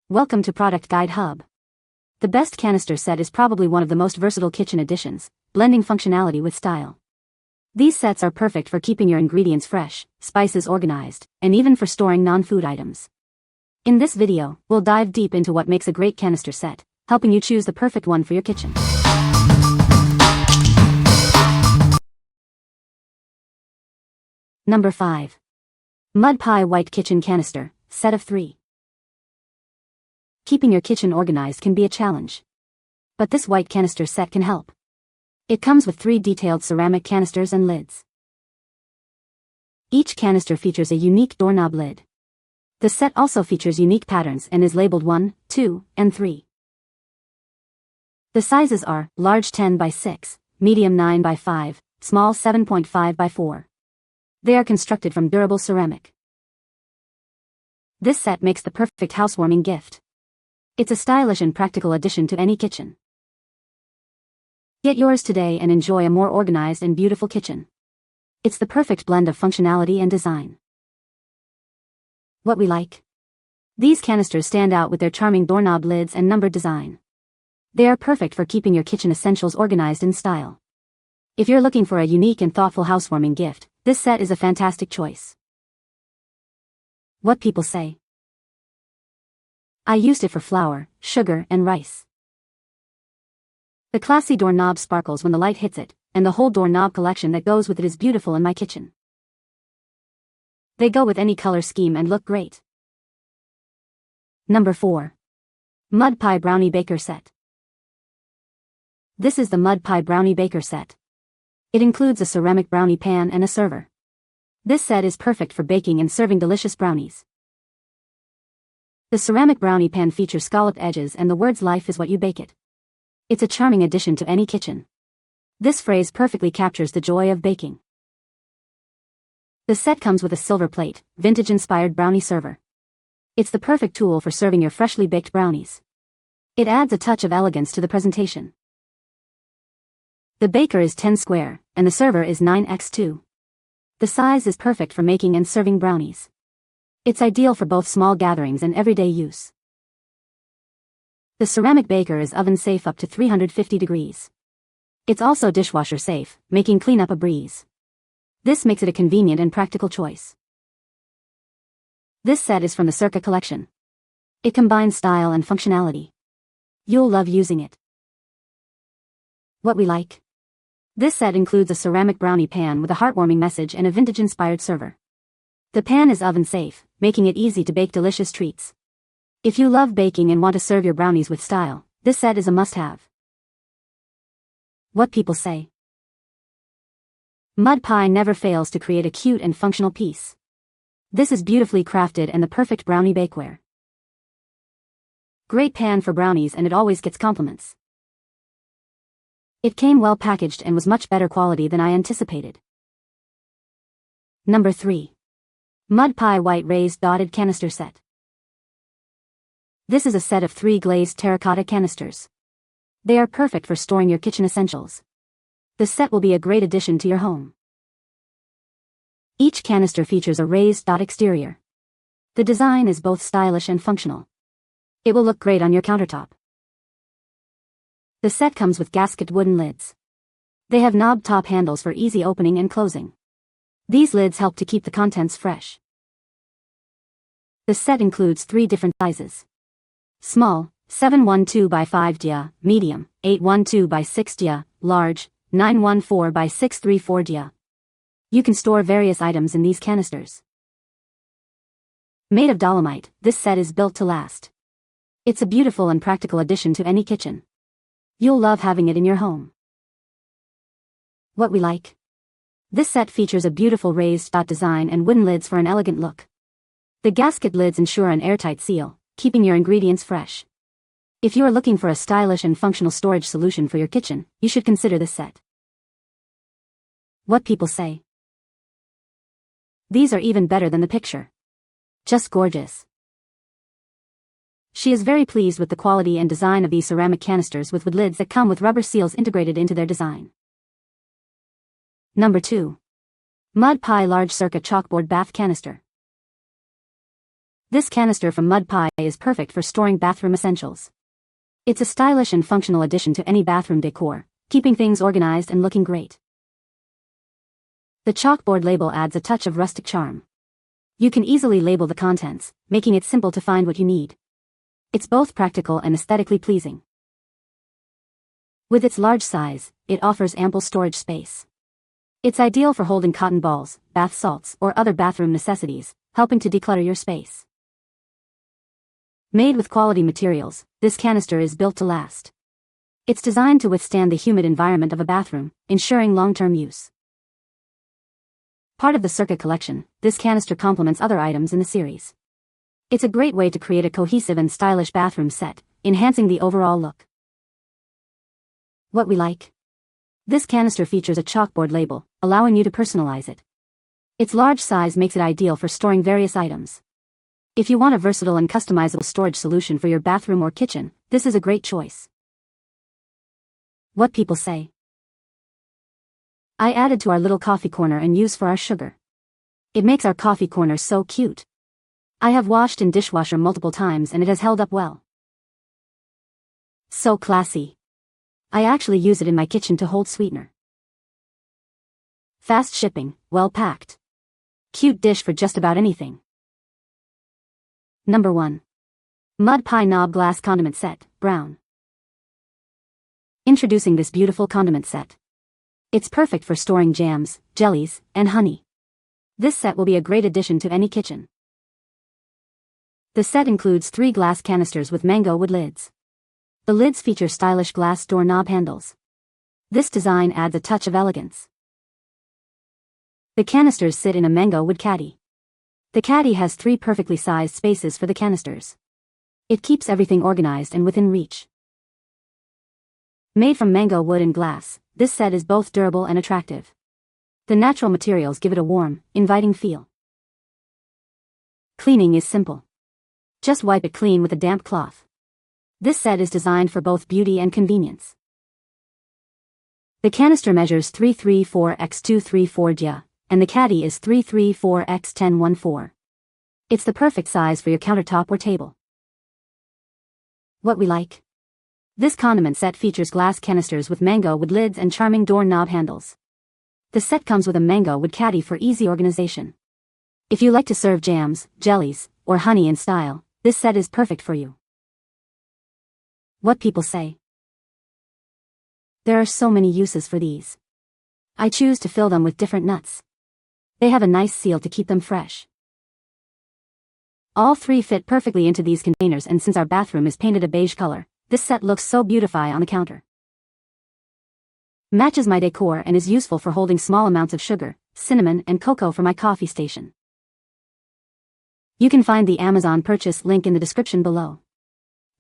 Welcome to Product Guide Hub. The best canister set is probably one of the most versatile kitchen additions, blending functionality with style. These sets are perfect for keeping your ingredients fresh, spices organized, and even for storing non-food items. In this video, we'll dive deep into what makes a great canister set, helping you choose the perfect one for your kitchen. Number 5. Mud Pie White Kitchen Canister, set of 3. Keeping your kitchen organized can be a challenge. But this white canister set can help. It comes with 3 detailed ceramic canisters and lids. Each canister features a unique doorknob lid. The set also features unique patterns and is labeled 1, 2, and 3. The sizes are large 10 by 6, medium 9 by 5, small 7.5 by 4. They are constructed from durable ceramic. This set makes the perfect housewarming gift. It's a stylish and practical addition to any kitchen. Get yours today and enjoy a more organized and beautiful kitchen. It's the perfect blend of functionality and design. What we like. These canisters stand out with their charming doorknob lids and numbered design. They are perfect for keeping your kitchen essentials organized in style. If you're looking for a unique and thoughtful housewarming gift, this set is a fantastic choice. What people say. I used it for flour, sugar, and rice. The classy doorknob sparkles when the light hits it, and the whole doorknob collection that goes with it is beautiful in my kitchen. They go with any color scheme and look great. Number 4. Mud Pie Brownie Baker Set. This is the Mud Pie Brownie Baker Set. It includes a ceramic brownie pan and a server. This set is perfect for baking and serving delicious brownies. The ceramic brownie pan features scalloped edges and the words "Life is what you bake it." It's a charming addition to any kitchen. This phrase perfectly captures the joy of baking. The set comes with a silver plate, vintage-inspired brownie server. It's the perfect tool for serving your freshly baked brownies. It adds a touch of elegance to the presentation. The baker is 10 square, and the server is 9x2. The size is perfect for making and serving brownies. It's ideal for both small gatherings and everyday use. The ceramic baker is oven safe up to 350 degrees. It's also dishwasher safe, making cleanup a breeze. This makes it a convenient and practical choice. This set is from the Circa collection. It combines style and functionality. You'll love using it. What we like. This set includes a ceramic brownie pan with a heartwarming message and a vintage-inspired server. The pan is oven-safe, making it easy to bake delicious treats. If you love baking and want to serve your brownies with style, this set is a must-have. What people say. Mud Pie never fails to create a cute and functional piece. This is beautifully crafted and the perfect brownie bakeware. Great pan for brownies, and it always gets compliments. It came well packaged and was much better quality than I anticipated. Number 3. Mud Pie White Raised Dotted Canister Set. This is a set of 3 glazed terracotta canisters. They are perfect for storing your kitchen essentials. The set will be a great addition to your home. Each canister features a raised dot exterior. The design is both stylish and functional. It will look great on your countertop. The set comes with gasket wooden lids. They have knob top handles for easy opening and closing. These lids help to keep the contents fresh. The set includes 3 different sizes. Small, 712 by 5 dia, medium, 812 by 6 dia, large, 914 by 634 dia. You can store various items in these canisters. Made of dolomite, this set is built to last. It's a beautiful and practical addition to any kitchen. You'll love having it in your home. What we like. This set features a beautiful raised dot design and wooden lids for an elegant look. The gasket lids ensure an airtight seal, keeping your ingredients fresh. If you are looking for a stylish and functional storage solution for your kitchen, you should consider this set. What people say. These are even better than the picture. Just gorgeous. She is very pleased with the quality and design of these ceramic canisters with wood lids that come with rubber seals integrated into their design. Number 2. Mud Pie Large Circa Chalkboard Bath Canister. This canister from Mud Pie is perfect for storing bathroom essentials. It's a stylish and functional addition to any bathroom decor, keeping things organized and looking great. The chalkboard label adds a touch of rustic charm. You can easily label the contents, making it simple to find what you need. It's both practical and aesthetically pleasing. With its large size, it offers ample storage space. It's ideal for holding cotton balls, bath salts, or other bathroom necessities, helping to declutter your space. Made with quality materials, this canister is built to last. It's designed to withstand the humid environment of a bathroom, ensuring long-term use. Part of the Circa collection, this canister complements other items in the series. It's a great way to create a cohesive and stylish bathroom set, enhancing the overall look. What we like. This canister features a chalkboard label, allowing you to personalize it. Its large size makes it ideal for storing various items. If you want a versatile and customizable storage solution for your bathroom or kitchen, this is a great choice. What people say. I added to our little coffee corner and use for our sugar. It makes our coffee corner so cute. I have washed in dishwasher multiple times and it has held up well. So classy. I actually use it in my kitchen to hold sweetener. Fast shipping, well packed. Cute dish for just about anything. Number 1. Mud Pie Knob Glass Condiment Set, Brown. Introducing this beautiful condiment set. It's perfect for storing jams, jellies, and honey. This set will be a great addition to any kitchen. The set includes 3 glass canisters with mango wood lids. The lids feature stylish glass door knob handles. This design adds a touch of elegance. The canisters sit in a mango wood caddy. The caddy has 3 perfectly sized spaces for the canisters. It keeps everything organized and within reach. Made from mango wood and glass, this set is both durable and attractive. The natural materials give it a warm, inviting feel. Cleaning is simple. Just wipe it clean with a damp cloth. This set is designed for both beauty and convenience. The canister measures 334 x 234 dia, and the caddy is 334 x 1014. It's the perfect size for your countertop or table. What we like. This condiment set features glass canisters with mango wood lids and charming door knob handles. The set comes with a mango wood caddy for easy organization. If you like to serve jams, jellies, or honey in style, this set is perfect for you. What people say. There are so many uses for these. I choose to fill them with different nuts. They have a nice seal to keep them fresh. All 3 fit perfectly into these containers, and since our bathroom is painted a beige color, this set looks so beautiful on the counter. Matches my decor and is useful for holding small amounts of sugar, cinnamon, and cocoa for my coffee station. You can find the Amazon purchase link in the description below.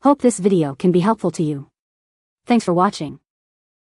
Hope this video can be helpful to you. Thanks for watching.